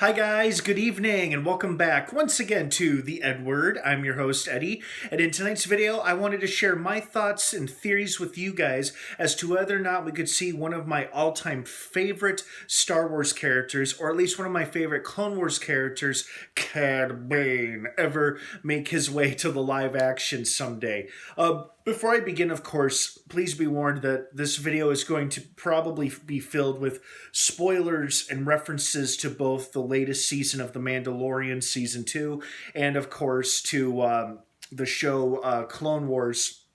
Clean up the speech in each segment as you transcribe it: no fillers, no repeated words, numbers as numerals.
Hi guys, good evening, and welcome back once again to the EdWord. I'm your host, Eddie, and in tonight's video, I wanted to share my thoughts and theories with you guys as to whether or not we could see one of my all-time favorite Star Wars characters, or at least one of my favorite Clone Wars characters, Cad Bane, ever make his way to the live action someday. Before I begin, of course, please be warned that this video is going to probably be filled with spoilers and references to both the latest season of The Mandalorian, Season 2, and of course to the show Clone Wars,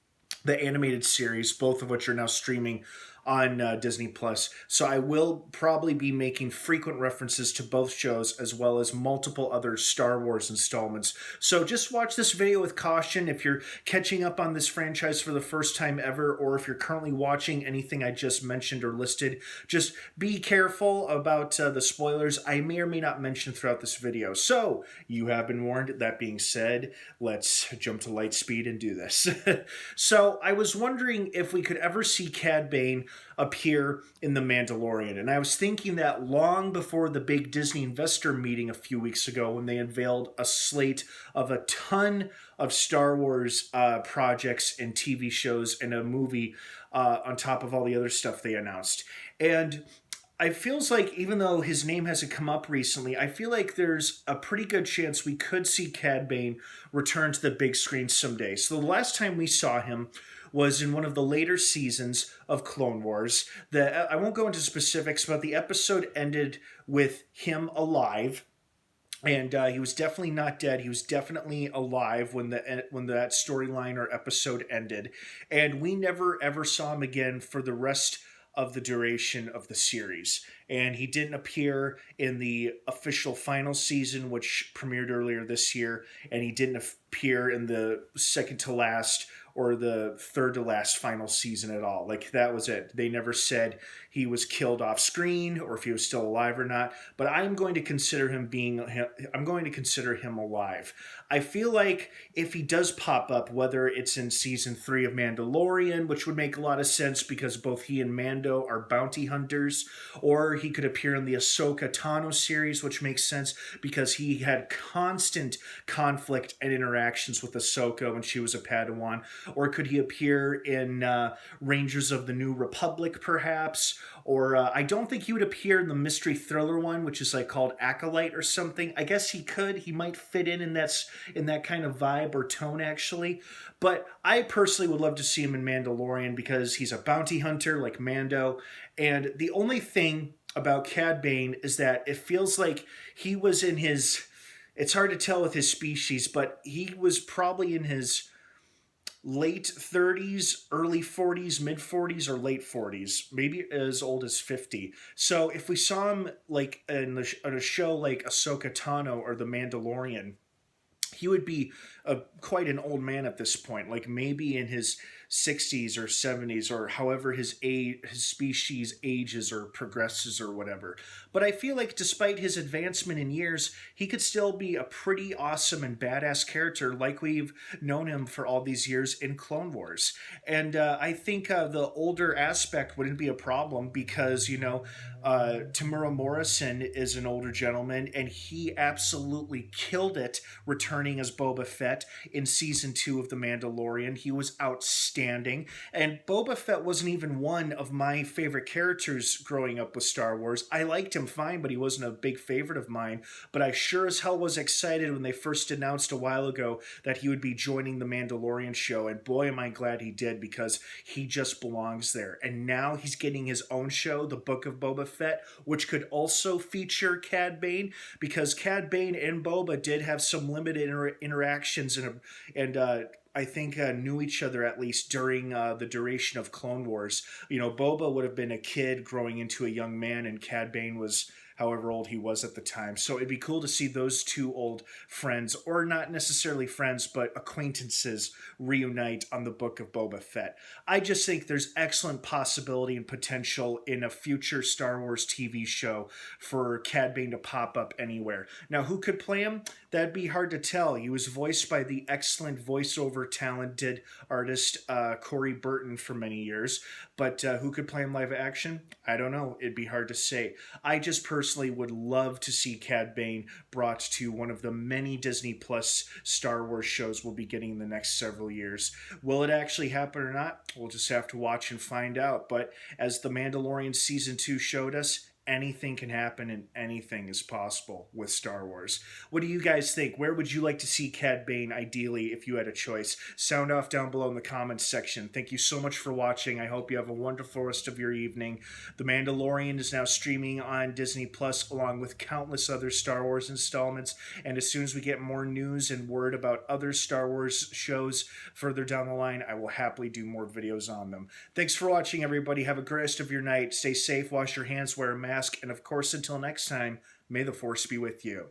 the animated series, both of which are now streaming on Disney Plus. So I will probably be making frequent references to both shows as well as multiple other Star Wars installments. So just watch this video with caution if you're catching up on this franchise for the first time ever, or if you're currently watching anything I just mentioned or listed. Just be careful about the spoilers I may or may not mention throughout this video. So you have been warned. That being said, let's jump to light speed and do this. So I was wondering if we could ever see Cad Bane appear in The Mandalorian. And I was thinking that long before the big Disney investor meeting a few weeks ago when they unveiled a slate of a ton of Star Wars projects and TV shows and a movie on top of all the other stuff they announced. And it feels like, even though his name hasn't come up recently, I feel like there's a pretty good chance we could see Cad Bane return to the big screen someday. So the last time we saw him was in one of the later seasons of Clone Wars. I won't go into specifics, but the episode ended with him alive. And he was definitely not dead. He was definitely alive when that storyline or episode ended. And we never ever saw him again for the rest of the duration of the series. And he didn't appear in the official final season, which premiered earlier this year, and he didn't appear in the second to last or the third to last final season at all. Like, that was it. They never said he was killed off screen or if he was still alive or not. But I'm going to consider him alive. I feel like if he does pop up, whether it's in season 3 of Mandalorian, which would make a lot of sense because both he and Mando are bounty hunters, or he could appear in the Ahsoka Tano series, which makes sense because he had constant conflict and interactions with Ahsoka when she was a Padawan. Or could he appear in Rangers of the New Republic, perhaps? Or I don't think he would appear in the mystery thriller one, which is like called Acolyte or something. I guess he could. He might fit in that kind of vibe or tone, actually. But I personally would love to see him in Mandalorian because he's a bounty hunter like Mando. And the only thing about Cad Bane is that it feels like he was in his... It's hard to tell with his species, but he was probably in his late 30s, early 40s, mid 40s, or late 40s, maybe as old as 50. So if we saw him like in a show like Ahsoka Tano or The Mandalorian, he would be quite an old man at this point, like maybe in his 60s or 70s, or however his species ages or progresses or whatever. But I feel like despite his advancement in years, he could still be a pretty awesome and badass character like we've known him for all these years in Clone Wars. And I think the older aspect wouldn't be a problem because, Tamura Morrison is an older gentleman, and he absolutely killed it returning as Boba Fett in season 2 of The Mandalorian. He was outstanding, and Boba Fett wasn't even one of my favorite characters growing up with Star Wars. I liked him fine, but he wasn't a big favorite of mine. But I sure as hell was excited when they first announced a while ago that he would be joining The Mandalorian show, and boy am I glad he did, because he just belongs there. And now he's getting his own show, The Book of Boba Fett, which could also feature Cad Bane, because Cad Bane and Boba did have some limited interactions and I think knew each other at least during the duration of Clone Wars. Boba would have been a kid growing into a young man, and Cad Bane was however old he was at the time. So it'd be cool to see those two old friends, or not necessarily friends, but acquaintances, reunite on the Book of Boba Fett. I just think there's excellent possibility and potential in a future Star Wars TV show for Cad Bane to pop up anywhere. Now, who could play him? That'd be hard to tell. He was voiced by the excellent voiceover talented artist Corey Burton for many years. But who could play him live action? I don't know. It'd be hard to say. I just personally personally would love to see Cad Bane brought to one of the many Disney Plus Star Wars shows we'll be getting in the next several years. Will it actually happen or not? We'll just have to watch and find out. But as The Mandalorian Season 2 showed us, anything can happen and anything is possible with Star Wars. What do you guys think? Where would you like to see Cad Bane ideally if you had a choice? Sound off down below in the comments section. Thank you so much for watching. I hope you have a wonderful rest of your evening. The Mandalorian is now streaming on Disney Plus along with countless other Star Wars installments, and as soon as we get more news and word about other Star Wars shows further down the line, I will happily do more videos on them. Thanks for watching, everybody. Have a great rest of your night. Stay safe, wash your hands, wear a mask, and of course, until next time, may the Force be with you.